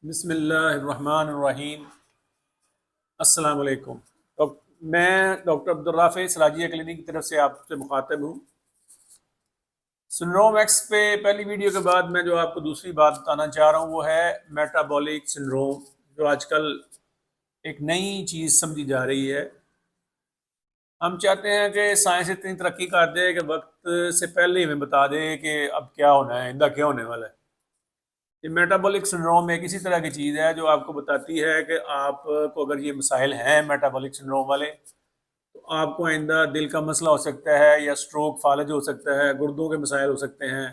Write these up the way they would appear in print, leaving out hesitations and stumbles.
बिस्मिल्लाहिर्रहमानिर्रहीम। अस्सलाम वालेकुम। मैं डॉक्टर अब्दुर्राफ़ी सराजिया क्लिनिक की तरफ से आपसे मुखातब हूँ। सिंड्रोम एक्स पे पहली वीडियो के बाद मैं जो आपको दूसरी बात बताना चाह रहा हूँ वो है मेटाबॉलिक सिंड्रोम, जो आजकल एक नई चीज़ समझी जा रही है। हम चाहते हैं कि साइंस इतनी तरक्की कर दे कि वक्त से पहले ही हमें बता दे कि अब क्या होना है, इनका क्या होने वाला है। ये मेटाबॉलिक सिंड्रोम एक इसी तरह की चीज़ है जो आपको बताती है कि आपको अगर ये मसाइल हैं मेटाबॉलिक सिंड्रोम वाले, तो आपको आइंदा दिल का मसला हो सकता है, या स्ट्रोक फालज हो सकता है, गुर्दों के मसाइल हो सकते हैं,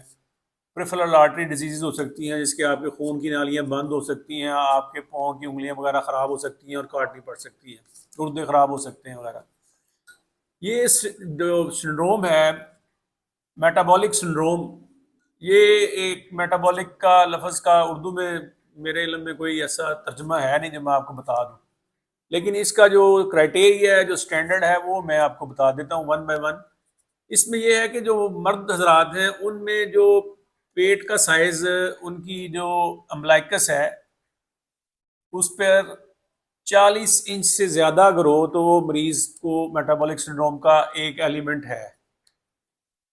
प्रेफरल आर्टरी डिजीज़ हो सकती हैं जिसके आपके खून की नालियाँ बंद हो सकती हैं, आपके पाँव की उंगलियाँ वगैरह ख़राब हो सकती हैं और काटनी पड़ सकती हैं, गुर्दे ख़राब हो सकते हैं वगैरह। ये जो सिंड्रोम है मेटाबॉलिक सिंड्रोम, ये एक मेटाबॉलिक का लफ्ज़ का उर्दू में मेरे इल्म में कोई ऐसा तर्जुमा है नहीं जो मैं आपको बता दूं, लेकिन इसका जो क्राइटेरिया है, जो स्टैंडर्ड है, वो मैं आपको बता देता हूँ वन बाय वन। इसमें यह है कि जो मर्द हजरात हैं उनमें जो पेट का साइज, उनकी जो अम्बलाइकस है उस पर 40 इंच से ज़्यादा अगर हो तो वो मरीज़ को मेटाबॉलिक सिंड्रोम का एक एलिमेंट है।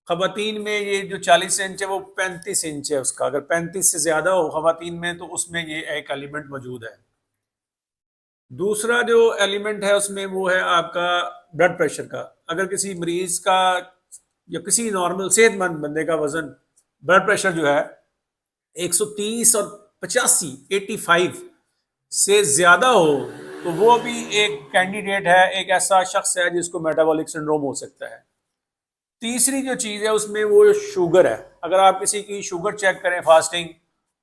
खवातीन में ये जो 40 इंच है वो 35 इंच है उसका, अगर 35 से ज़्यादा हो खवातीन में तो उसमें ये एक एलिमेंट मौजूद है। दूसरा जो एलिमेंट है उसमें वो है आपका ब्लड प्रेशर का। अगर किसी मरीज का या किसी नॉर्मल सेहतमंद बंदे का वजन, ब्लड प्रेशर जो है 130 और 85, 85 से ज़्यादा हो, तो वो भी एक कैंडिडेट है, एक ऐसा शख्स है जिसको मेटाबॉलिक सिंड्रोम हो सकता है। तीसरी जो चीज़ है उसमें वो शुगर है। अगर आप किसी की शुगर चेक करें फास्टिंग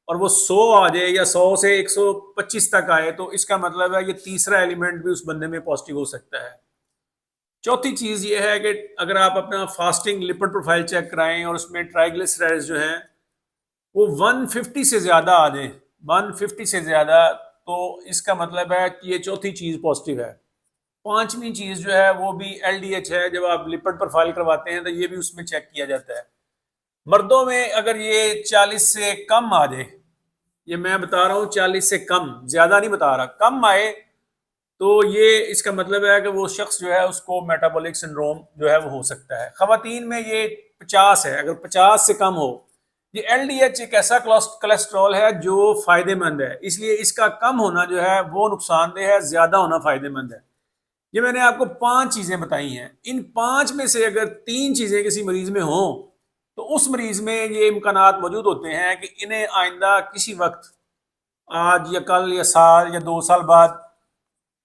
और वो 100 आ जाए या 100 से 125 तक आए, तो इसका मतलब है ये तीसरा एलिमेंट भी उस बंदे में पॉजिटिव हो सकता है। चौथी चीज़ ये है कि अगर आप अपना फास्टिंग लिपिड प्रोफाइल चेक कराएं और उसमें ट्राइग्लिसराइड्स जो हैं वो 150 से ज़्यादा आ जाए, 150 से ज़्यादा, तो इसका मतलब है कि ये चौथी चीज़ पॉजिटिव है। पांचवी चीज़ जो है वो भी LDH है। जब आप लिपिड प्रोफाइल करवाते हैं तो ये भी उसमें चेक किया जाता है। मर्दों में अगर ये 40 से कम आ जाए, ये मैं बता रहा हूँ 40 से कम, ज्यादा नहीं बता रहा, कम आए, तो ये इसका मतलब है कि वो शख्स जो है उसको मेटाबॉलिक सिंड्रोम जो है वो हो सकता है। खवातीन में ये 50 है, अगर 50 से कम हो। ये LDH एक ऐसा कोलेस्ट्रॉल है जो फायदेमंद है, इसलिए इसका कम होना जो है वो नुकसानदेह है, ज्यादा होना फायदेमंद है। ये मैंने आपको 5 चीजें बताई हैं। इन 5 में से अगर 3 चीजें किसी मरीज में हो, तो उस मरीज में ये इम्कानात मौजूद होते हैं कि इन्हें आइंदा किसी वक्त, आज या कल या साल या 2 साल बाद,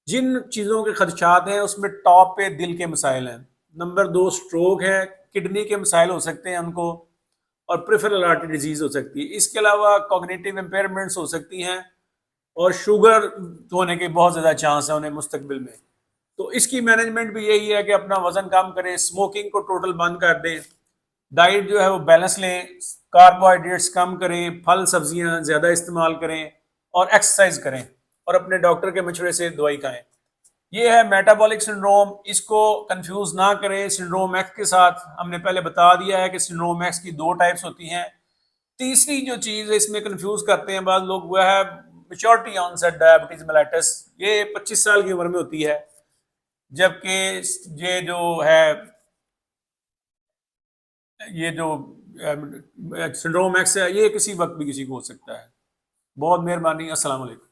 जिन चीज़ों के खदशात हैं उसमें टॉप पे दिल के मसाइल हैं, नंबर 2 स्ट्रोक है, किडनी के मसाइल हो सकते हैं उनको, और प्रेफरल आर्टरी डिजीज़ हो सकती है। इसके अलावा कॉग्निटिव इम्पेयरमेंट्स हो सकती हैं, और शुगर होने के बहुत ज़्यादा चांस है उन्हें मुस्तकबिल में। तो इसकी मैनेजमेंट भी यही है कि अपना वजन कम करें, स्मोकिंग को टोटल बंद कर दें, डाइट जो है वो बैलेंस लें, कार्बोहाइड्रेट्स कम करें, फल सब्जियां ज़्यादा इस्तेमाल करें, और एक्सरसाइज करें, और अपने डॉक्टर के मशवरे से दवाई खाएं। ये है मेटाबॉलिक सिंड्रोम। इसको कंफ्यूज ना करें सिंड्रोम एक्स के साथ। हमने पहले बता दिया है कि सिंड्रोम एक्स की 2 टाइप्स होती हैं। तीसरी जो चीज़ इसमें कंफ्यूज करते हैं बाद लोग, वह है मेच्योरिटी ऑनसेट डायबिटीज मेलाइटस। ये 25 साल की उम्र में होती है, जबकि ये जो है, ये जो सिंड्रोम एक्स है, ये किसी वक्त भी किसी को हो सकता है। बहुत मेहरबानी। अस्सलाम वालेकुम।